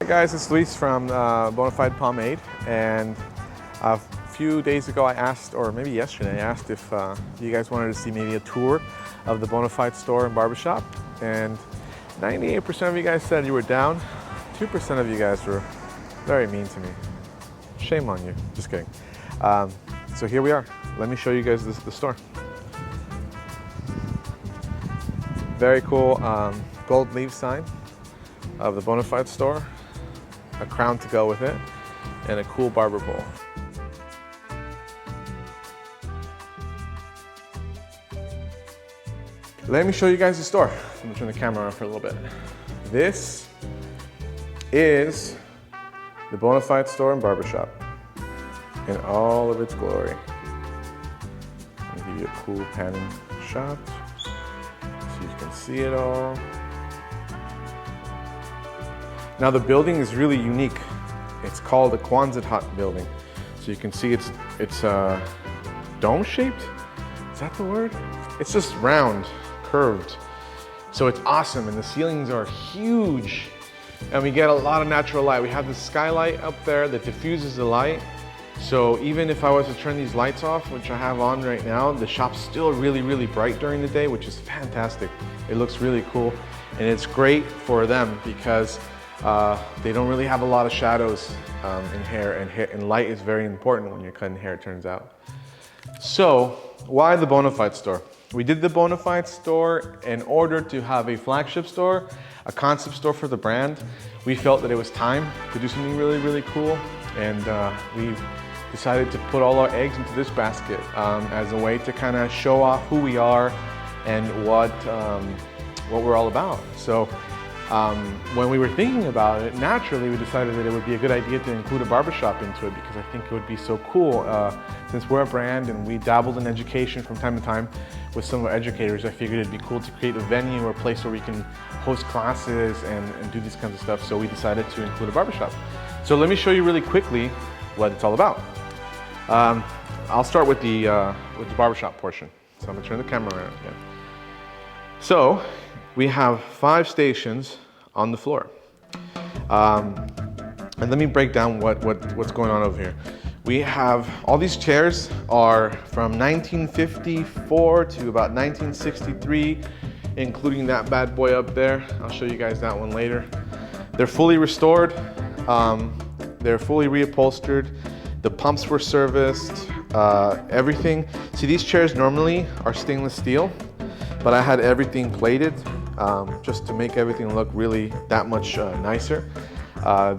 Hey guys, it's Luis from Bona Fide Pomade, and a few days ago I asked, or maybe yesterday, I asked if you guys wanted to see maybe a tour of the Bona Fide store and barbershop, and 98% of you guys said you were down. 2% of you guys were very mean to me. Shame on you, just kidding. So here we are. Let me show you guys the store. Very cool gold leaf sign of the Bona Fide store. A crown to go with it, and a cool barber bowl. Let me show you guys the store. I'm gonna turn the camera on for a little bit. This is the Bona Fide store and barbershop in all of its glory. I'll give you a cool panning shot so you can see it all. Now the building is really unique. It's called a Quonset hut building. So you can see it's dome shaped. Is that the word? It's just round, curved. So it's awesome, and the ceilings are huge. And we get a lot of natural light. We have the skylight up there that diffuses the light. So even if I was to turn these lights off, which I have on right now, the shop's still really bright during the day, which is fantastic. It looks really cool. And it's great for them because they don't really have a lot of shadows in hair, and light is very important when you're cutting hair, it turns out. So why the Bona Fide store? We did the Bona Fide store in order to have a flagship store, a concept store for the brand. We felt that it was time to do something really cool, and we decided to put all our eggs into this basket as a way to kind of show off who we are and what we're all about. So when we were thinking about it, naturally we decided that it would be a good idea to include a barbershop into it, because I think it would be so cool. Since we're a brand and we dabbled in education from time to time with some of our educators, I figured it'd be cool to create a venue or a place where we can host classes and do these kinds of stuff. So we decided to include a barbershop. So let me show you really quickly what it's all about. I'll start with the barbershop portion. So I'm gonna turn the camera around again. So we have 5 stations on the floor. And let me break down what's going on over here. We have, all these chairs are from 1954 to about 1963, including that bad boy up there. I'll show you guys that one later. They're fully restored. They're fully reupholstered. The pumps were serviced, everything. See, these chairs normally are stainless steel, but I had everything plated just to make everything look really that much nicer.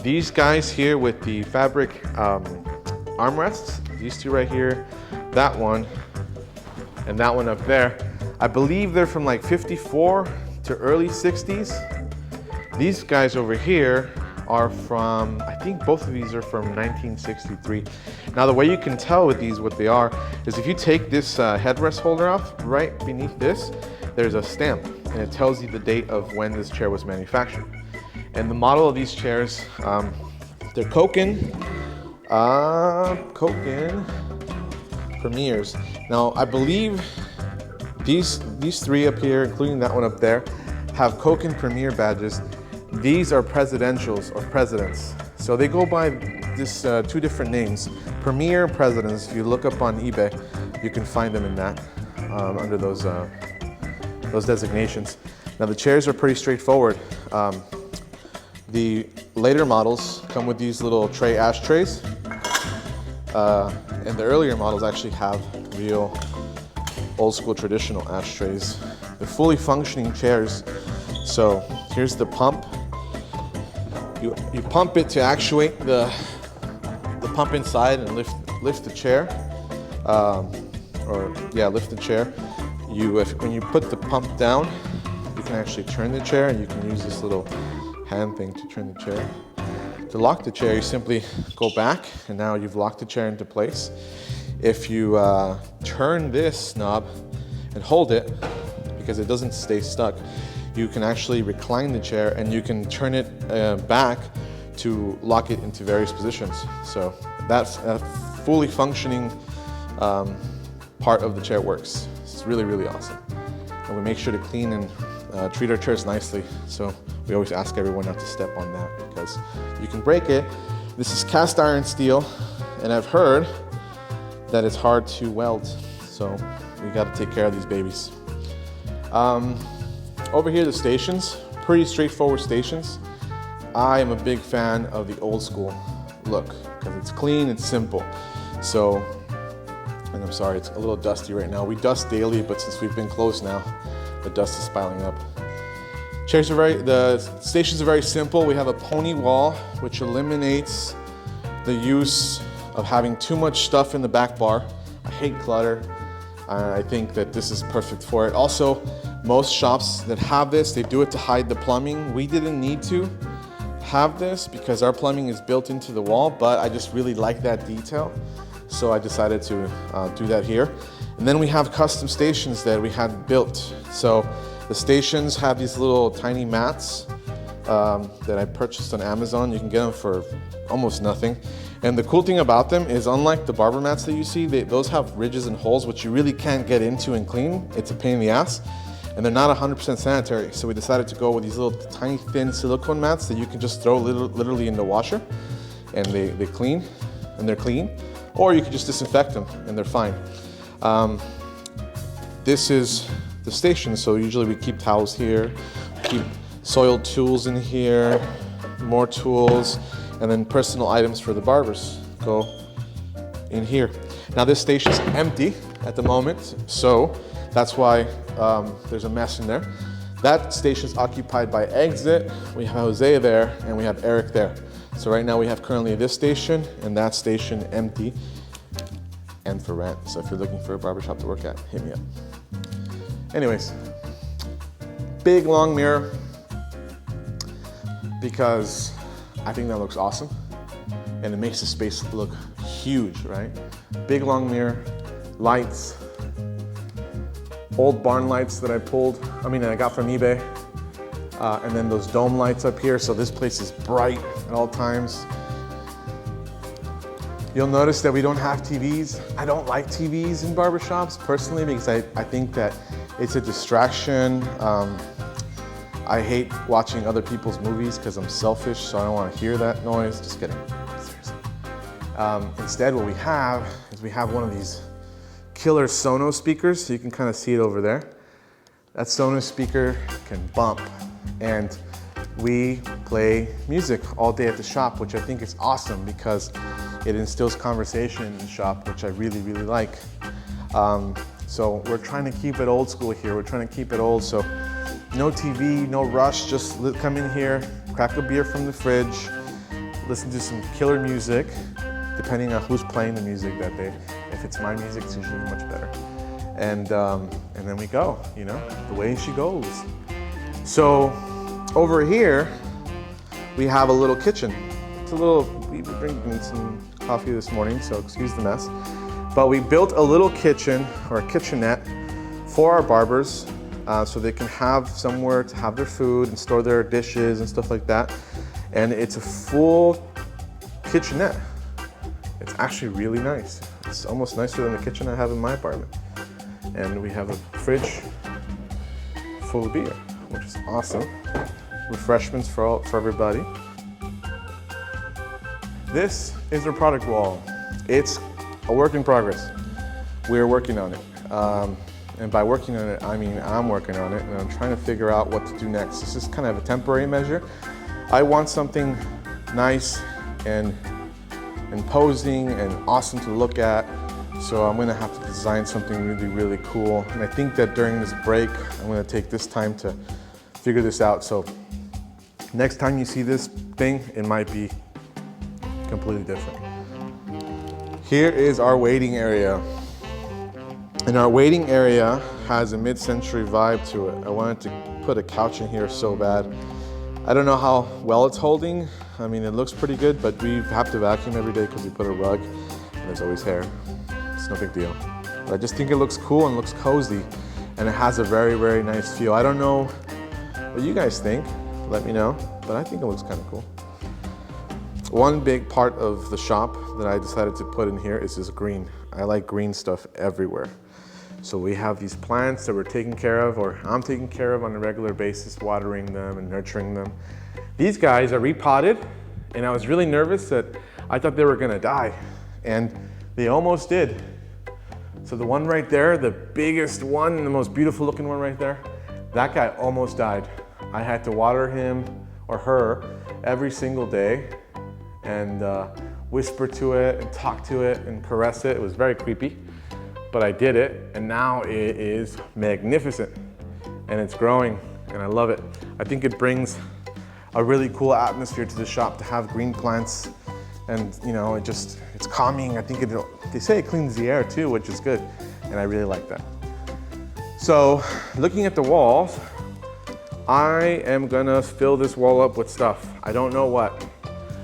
These guys here with the fabric armrests, these two right here, that one, and that one up there, I believe they're from like 54 to early 60s. These guys over here are from, I think both of these are from 1963. Now the way you can tell with these what they are is if you take this headrest holder off, right beneath this, there's a stamp, and it tells you the date of when this chair was manufactured. And the model of these chairs, they're Koken Premiers. Now I believe these 3 up here, including that one up there, have Koken Premier badges. These are presidentials or presidents. So they go by this 2 different names. Premier Presidents, if you look up on eBay, you can find them in that, under those designations. Now the chairs are pretty straightforward. The later models come with these little tray ashtrays, and the earlier models actually have real old school traditional ashtrays. They're fully functioning chairs. So here's the pump. You pump it to actuate the pump inside and lift the chair, lift the chair. When you put the pump down, you can actually turn the chair, and you can use this little hand thing to turn the chair. To lock the chair, you simply go back, and now you've locked the chair into place. If you turn this knob and hold it, because it doesn't stay stuck, you can actually recline the chair, and you can turn it back to lock it into various positions. So that's a fully functioning part of the chair works. It's really awesome. And we make sure to clean and treat our chairs nicely. So we always ask everyone not to step on that because you can break it. This is cast iron steel, and I've heard that it's hard to weld. So we got to take care of these babies. Over here, the stations, pretty straightforward stations. I am a big fan of the old school look because it's clean, it's simple. So, and I'm sorry, it's a little dusty right now. We dust daily, but since we've been closed now, the dust is piling up. The stations are very simple. We have a pony wall, which eliminates the use of having too much stuff in the back bar. I hate clutter. I think that this is perfect for it. Also, most shops that have this, they do it to hide the plumbing. We didn't need to have this because our plumbing is built into the wall, but I just really like that detail. So I decided to do that here. And then we have custom stations that we had built. So the stations have these little tiny mats that I purchased on Amazon. You can get them for almost nothing. And the cool thing about them is, unlike the barber mats that you see, those have ridges and holes which you really can't get into and clean. It's a pain in the ass. And they're not 100% sanitary. So we decided to go with these little tiny thin silicone mats that you can just throw literally in the washer and they clean, and they're clean. Or you can just disinfect them and they're fine. This is the station. So usually we keep towels here, keep soiled tools in here, more tools, and then personal items for the barbers go in here. Now this station's empty at the moment, so that's why there's a mess in there. That station's occupied by Exit. We have Jose there, and we have Eric there. So right now we have currently this station and that station empty and for rent. So if you're looking for a barbershop to work at, hit me up. Anyways, big long mirror because I think that looks awesome and it makes the space look huge, right? Big long mirror, lights, old barn lights that I got from eBay. And then those dome lights up here. So this place is bright at all times. You'll notice that we don't have TVs. I don't like TVs in barbershops personally because I think that it's a distraction. I hate watching other people's movies because I'm selfish, so I don't want to hear that noise. Just kidding, seriously. Instead, what we have is one of these killer Sonos speakers. So you can kind of see it over there. That Sonos speaker can bump, and we play music all day at the shop, which I think is awesome because it instills conversation in the shop, which I really, really like. So we're trying to keep it old school here. We're trying to keep it old, so no TV, no rush, just come in here, crack a beer from the fridge, listen to some killer music, depending on who's playing the music that day. If it's my music, it's usually much better. And then we go, you know, the way she goes. So over here, we have a little kitchen. We were drinking some coffee this morning, so excuse the mess. But we built a little kitchen, or a kitchenette, for our barbers, so they can have somewhere to have their food and store their dishes and stuff like that. And it's a full kitchenette. It's actually really nice. It's almost nicer than the kitchen I have in my apartment. And we have a fridge full of beer, which is awesome. Refreshments for everybody. This is our product wall. It's a work in progress. We're working on it. And by working on it, I mean I'm working on it, and I'm trying to figure out what to do next. This is kind of a temporary measure. I want something nice and imposing and awesome to look at. So I'm gonna have to design something really, really cool. And I think that during this break, I'm gonna take this time to figure this out. So next time you see this thing, it might be completely different. Here is our waiting area. And our waiting area has a mid-century vibe to it. I wanted to put a couch in here so bad. I don't know how well it's holding. I mean, it looks pretty good, but we have to vacuum every day because we put a rug and there's always hair. It's no big deal. But I just think it looks cool and looks cozy, and it has a very, very nice feel. I don't know what you guys think. Let me know, but I think it looks kind of cool. One big part of the shop that I decided to put in here is this green. I like green stuff everywhere. So we have these plants that we're taking care of, or I'm taking care of on a regular basis, watering them and nurturing them. These guys are repotted, and I was really nervous that I thought they were gonna die, and they almost did. So the one right there, the biggest one, the most beautiful looking one right there, that guy almost died. I had to water him or her every single day and whisper to it and talk to it and caress it. It was very creepy, but I did it, and now it is magnificent and it's growing and I love it. I think it brings a really cool atmosphere to the shop to have green plants, and you know, it's calming. I think they say it cleans the air too, which is good, and I really like that. So looking at the walls, I am gonna fill this wall up with stuff. I don't know what.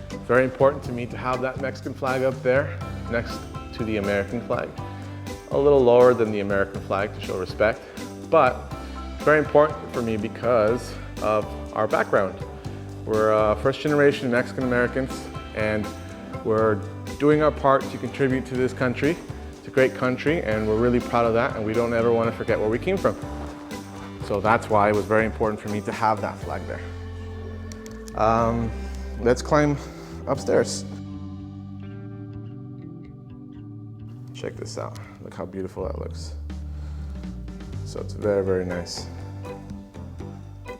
It's very important to me to have that Mexican flag up there next to the American flag. A little lower than the American flag to show respect, but it's very important for me because of our background. We're first generation Mexican Americans, and we're doing our part to contribute to this country. It's a great country, and we're really proud of that, and we don't ever want to forget where we came from. So that's why it was very important for me to have that flag there. Let's climb upstairs. Check this out. Look how beautiful that looks. So it's very, very nice.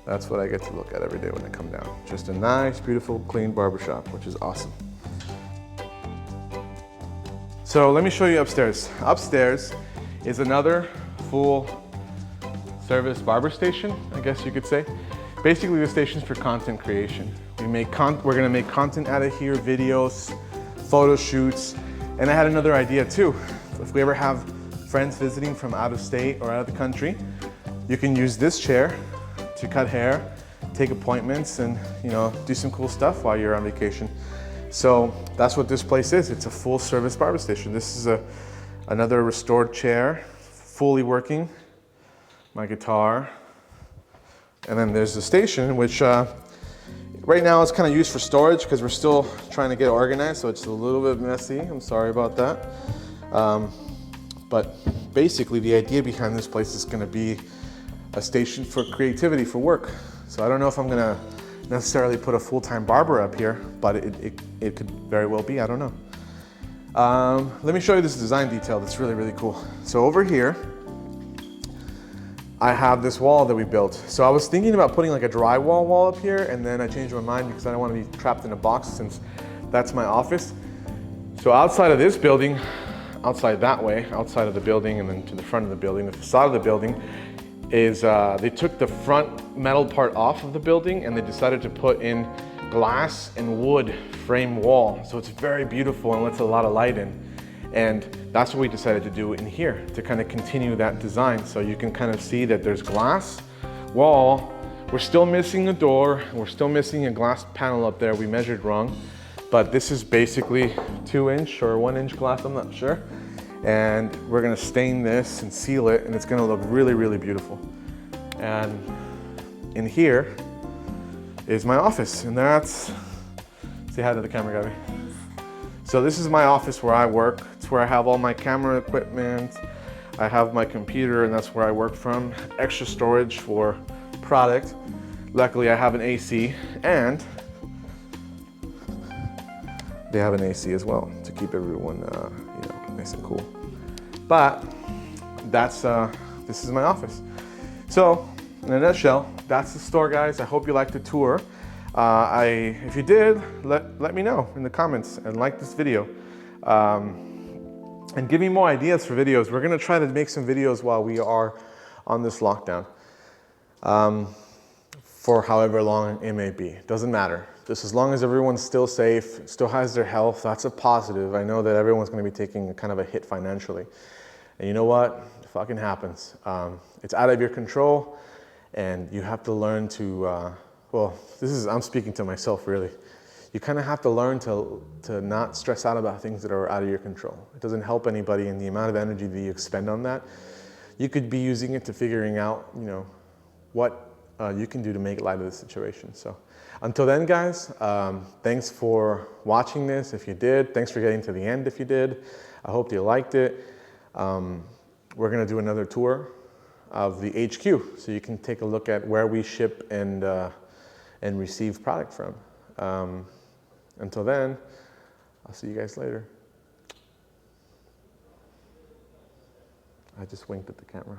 That's what I get to look at every day when I come down. Just a nice, beautiful, clean barbershop, which is awesome. So let me show you upstairs. Upstairs is another full service barber station, I guess you could say. Basically, the station's for content creation. We're gonna make content out of here, videos, photo shoots, and I had another idea too. If we ever have friends visiting from out of state or out of the country, you can use this chair to cut hair, take appointments, and you know, do some cool stuff while you're on vacation. So that's what this place is. It's a full service barber station. This is another restored chair, fully working, my guitar, and then there's the station, which right now it's kind of used for storage because we're still trying to get organized, so it's a little bit messy. I'm sorry about that. But basically the idea behind this place is going to be a station for creativity, for work. So I don't know if I'm going to necessarily put a full-time barber up here, but it could very well be, I don't know. Let me show you this design detail that's really, really cool. So over here, I have this wall that we built. So I was thinking about putting like a drywall wall up here, and then I changed my mind because I don't want to be trapped in a box since that's my office. So outside of this building, outside that way, outside of the building and then to the front of the building, the facade of the building is they took the front metal part off of the building and they decided to put in glass and wood frame wall. So it's very beautiful and lets a lot of light in. And that's what we decided to do in here to kind of continue that design. So you can kind of see that there's glass wall. We're still missing a door. We're still missing a glass panel up there. We measured wrong, but this is basically 2-inch or 1-inch glass, I'm not sure. And we're gonna stain this and seal it, and it's gonna look really, really beautiful. And in here is my office, and that's, say hi to the camera, Gabby. So this is my office where I work. It's where I have all my camera equipment. I have my computer, and that's where I work from. Extra storage for product. Luckily, I have an AC, and they have an AC as well to keep everyone, you know, nice and cool. But that's this is my office. So in a nutshell, that's the store, guys. I hope you liked the tour. If you did, let me know in the comments and like this video. And give me more ideas for videos. We're gonna try to make some videos while we are on this lockdown. For however long it may be, doesn't matter. Just as long as everyone's still safe, still has their health, that's a positive. I know that everyone's gonna be taking kind of a hit financially. And you know what? It fucking happens. It's out of your control, and you have to learn to, well, I'm speaking to myself really. You kind of have to learn to not stress out about things that are out of your control. It doesn't help anybody, and the amount of energy that you expend on that, you could be using it to figuring out, you know, what you can do to make light of the situation. So until then, guys, thanks for watching this. If you did, thanks for getting to the end if you did. I hope you liked it. we're gonna do another tour of the HQ, so you can take a look at where we ship and receive product from. Until then, I'll see you guys later. I just winked at the camera.